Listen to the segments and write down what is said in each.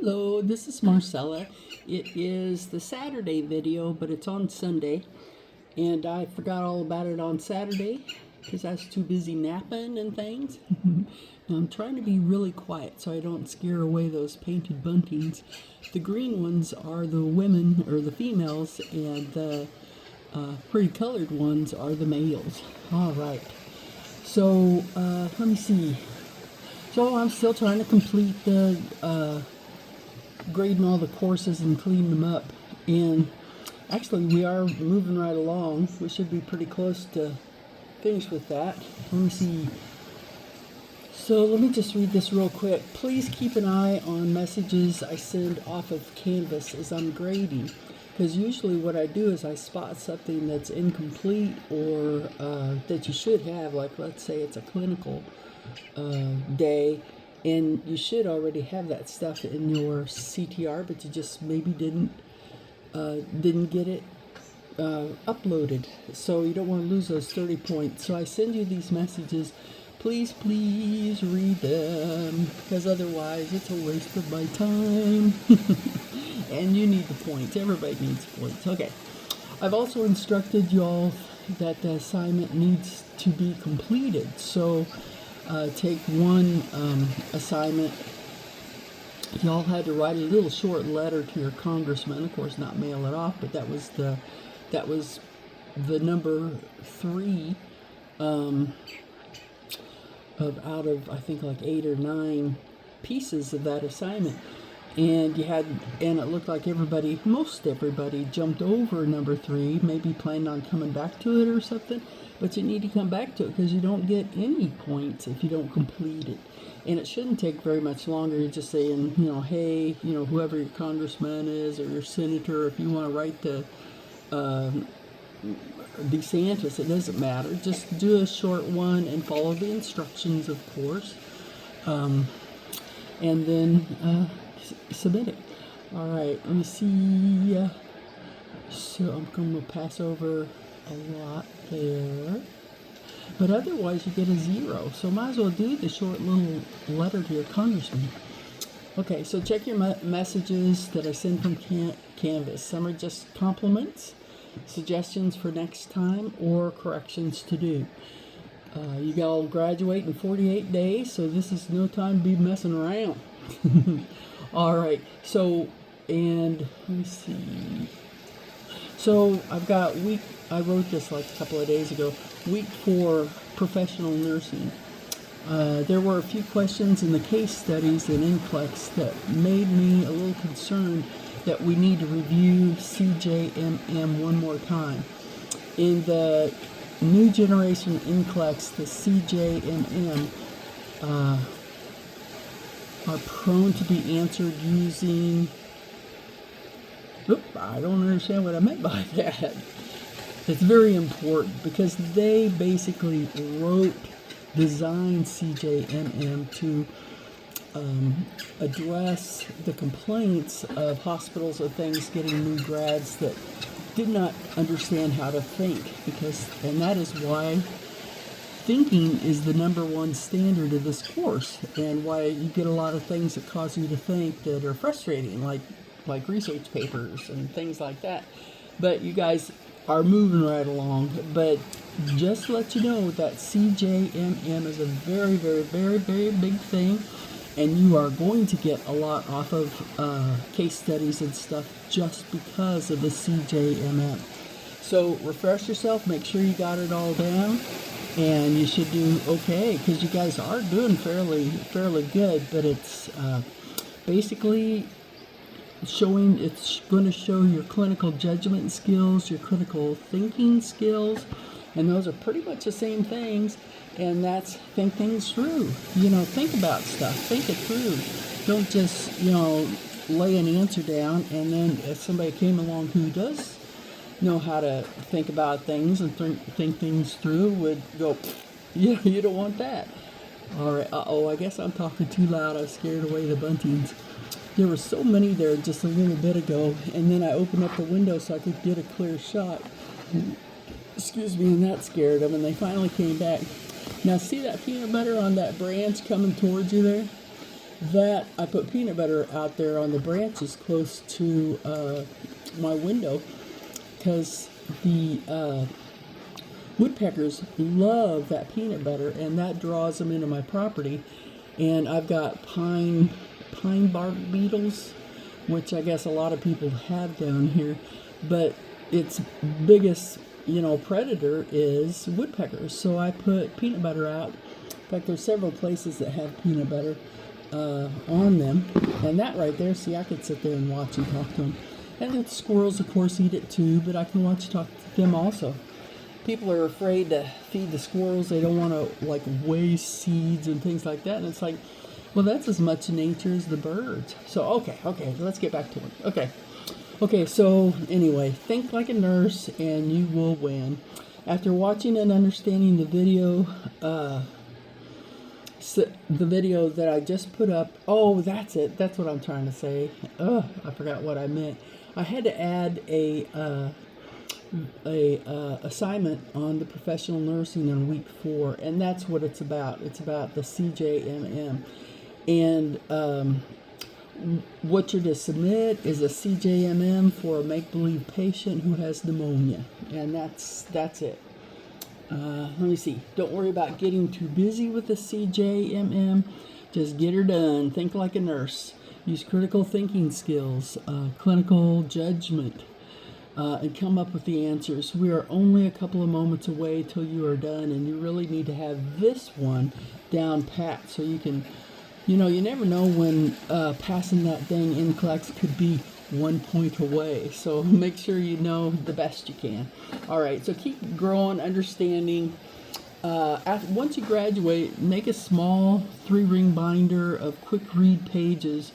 Hello, this is Marcella. It is the Saturday video, but it's on Sunday. And I forgot all about it on Saturday because I was too busy napping and things. Now I'm trying to be really quiet so I don't scare away those painted buntings. The green ones are the women or the females, and the pretty colored ones are the males. All right. So let me see. So I'm still trying to complete the grading all the courses and cleaning them up, and actually we are moving right along. We should be pretty close to finish with that. Let me see. So let me just read this real quick. Please keep an eye on messages I send off of Canvas as I'm grading, because usually what I do is I spot something that's incomplete or that you should have, like let's say it's a clinical day, and you should already have that stuff in your CTR, but you just maybe didn't get it uploaded. So you don't want to lose those 30 points. So I send you these messages. Please read them, because otherwise it's a waste of my time. And you need the points. Everybody needs points. Okay. I've also instructed y'all that the assignment needs to be completed. So take one assignment. Y'all had to write a little short letter to your congressman, of course not mail it off, but that was the number 3 of out of I think like 8 or 9 pieces of that assignment. And it looked like most everybody jumped over number 3, maybe planned on coming back to it or something. But you need to come back to it because you don't get any points if you don't complete it. And it shouldn't take very much longer. You're just saying, hey, whoever your congressman is or your senator, if you want to write to DeSantis, it doesn't matter. Just do a short one and follow the instructions, of course. And then submit it. All right, let me see. So I'm going to pass over a lot there, but otherwise you get a 0. So might as well do the short little letter to your congressman. Okay, so check your messages that I send from Canvas. Some are just compliments, suggestions for next time, or corrections to do. You all graduate in 48 days, so this is no time to be messing around. All right, so, and let me see. So I've got I wrote this like a couple of days ago, week 4 professional nursing. There were a few questions in the case studies in NCLEX that made me a little concerned that we need to review CJMM one more time. In the new generation NCLEX, the CJMM are prone to be answered using... I don't understand what I meant by that. It's very important because they basically designed CJMM to address the complaints of hospitals or things getting new grads that did not understand how to think, and that is why thinking is the #1 standard of this course, and why you get a lot of things that cause you to think that are frustrating, like research papers and things like that. But you guys are moving right along. But just to let you know that CJMM is a very, very, very, very big thing, and you are going to get a lot off of case studies and stuff just because of the CJMM. So refresh yourself, make sure you got it all down, and you should do okay, because you guys are doing fairly good. But it's basically it's going to show your clinical judgment skills, your critical thinking skills, and those are pretty much the same things. And that's think things through. Think about stuff, think it through. Don't just lay an answer down, and then if somebody came along who does know how to think about things and think things through would go, you don't want that. All right. I guess I'm talking too loud. I scared away the buntings. There were so many there just a little bit ago, and then I opened up the window so I could get a clear shot. Excuse me, and that scared them, and they finally came back. Now see that peanut butter on that branch coming towards you there? that I put peanut butter out there on the branches close to my window, because the woodpeckers love that peanut butter, and that draws them into my property. And I've got pine bark beetles, which I guess a lot of people have down here, but its biggest, predator is woodpeckers. So I put peanut butter out. In fact, there's several places that have peanut butter on them, and that right there, see, I could sit there and watch and talk to them. And the squirrels, of course, eat it too, but I can watch and talk to them also. People are afraid to feed the squirrels. They don't want to, like, waste seeds and things like that. And it's like, well, that's as much nature as the birds. So, okay, let's get back to it. Okay, so anyway, think like a nurse and you will win. After watching and understanding the video, that I just put up, that's it. That's what I'm trying to say. I forgot what I meant. I had to add a assignment on the professional nursing on week 4, and that's what it's about. It's about the CJMM, and what you're to submit is a CJMM for a make-believe patient who has pneumonia, and that's it. Let me see. Don't worry about getting too busy with the CJMM. Just get her done. Think like a nurse. Use critical thinking skills, clinical judgment, and come up with the answers. We are only a couple of moments away till you are done, and you really need to have this one down pat so you can, you never know when passing that thing NCLEX could be 1 point away. So make sure you know the best you can. All right, so keep growing, understanding. Once you graduate, make a small 3-ring binder of quick read pages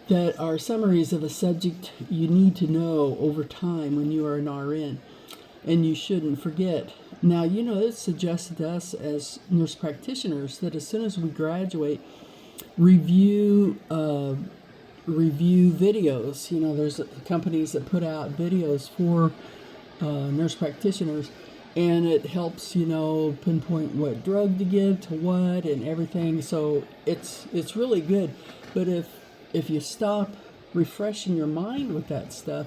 that are summaries of a subject you need to know over time when you are an RN, and you shouldn't forget. Now, it's suggested to us as nurse practitioners that as soon as we graduate, review videos. There's companies that put out videos for nurse practitioners, and it helps pinpoint what drug to give to what and everything. So it's really good. But if you stop refreshing your mind with that stuff,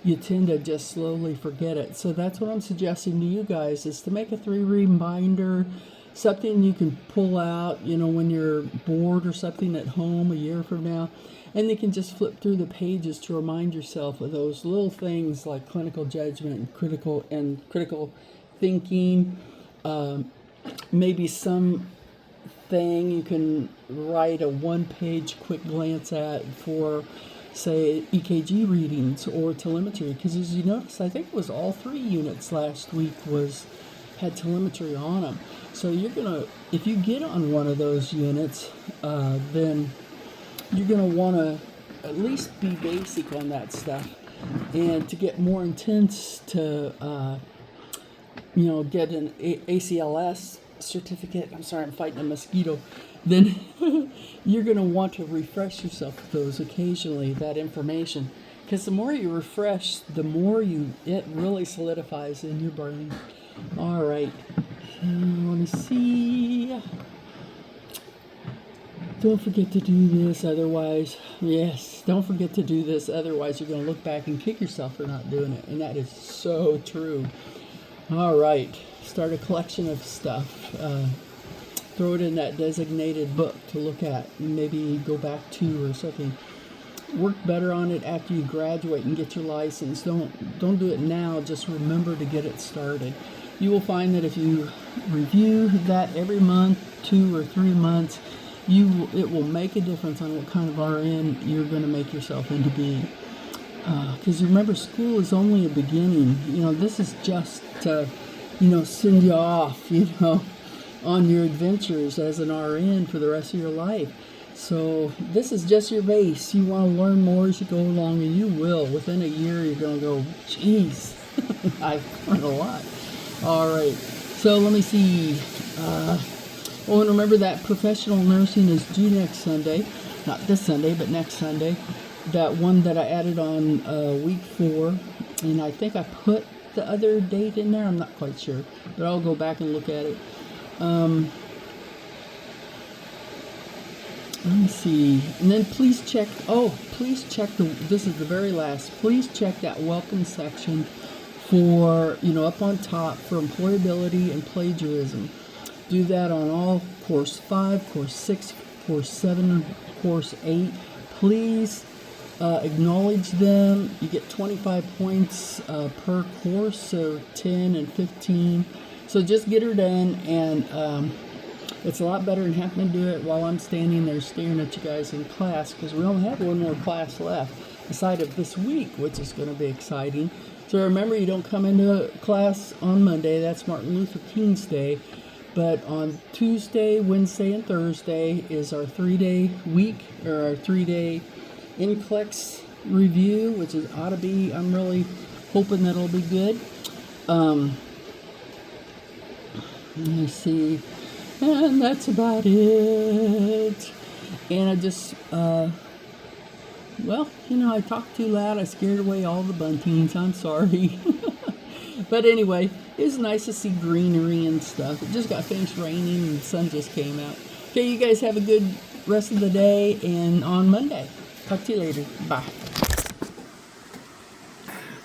you tend to just slowly forget it. So that's what I'm suggesting to you guys, is to make a 3-ring binder, something you can pull out, when you're bored or something at home a year from now, and you can just flip through the pages to remind yourself of those little things like clinical judgment and critical thinking. Maybe some thing you can write a 1-page quick glance at for, say, EKG readings or telemetry, because as you notice, I think it was all 3 units last week had telemetry on them. So if you get on one of those units, then you're gonna want to at least be basic on that stuff, and to get more intense, to get an ACLS certificate. I'm sorry, I'm fighting a mosquito. Then you're going to want to refresh yourself with those occasionally, that information, because the more you refresh, the more it really solidifies in your brain. All right, let me see. Don't forget to do this, otherwise, don't forget to do this, otherwise you're going to look back and kick yourself for not doing it, and that is so true. All right, start a collection of stuff. Throw it in that designated book to look at, and maybe go back to or something. Work better on it after you graduate and get your license. Don't do it now, just remember to get it started. You will find that if you review that every month, 2 or 3 months, it will make a difference on what kind of RN you're going to make yourself into being. Because remember, school is only a beginning. This is just to, send you off, on your adventures as an RN for the rest of your life. So this is just your base. You want to learn more as you go along, and you will. Within a year, you're going to go, geez, I've learned a lot. All right, so let me see. And remember that professional nursing is due next Sunday. Not this Sunday, but next Sunday. That one that I added on week 4. And I think I put the other date in there. I'm not quite sure, but I'll go back and look at it. Let me see. And then please check, this is the very last, please check that welcome section for, up on top for employability and plagiarism. Do that on all course 5, course 6, course 7, course 8. Please acknowledge them. You get 25 points per course, so 10 and 15. So just get her done, and it's a lot better than having to do it while I'm standing there staring at you guys in class, because we only have one more class left aside of this week, which is going to be exciting. So remember, you don't come into class on Monday. That's Martin Luther King's Day. But on Tuesday, Wednesday, and Thursday is our 3-day week, or our 3-day NCLEX review, which ought to be, I'm really hoping that it'll be good. Let me see. And that's about it. And I just, I talked too loud. I scared away all the buntings. I'm sorry. But anyway, it's nice to see greenery and stuff. It just got finished raining and the sun just came out. Okay, you guys have a good rest of the day, and on Monday. Talk to you later. Bye.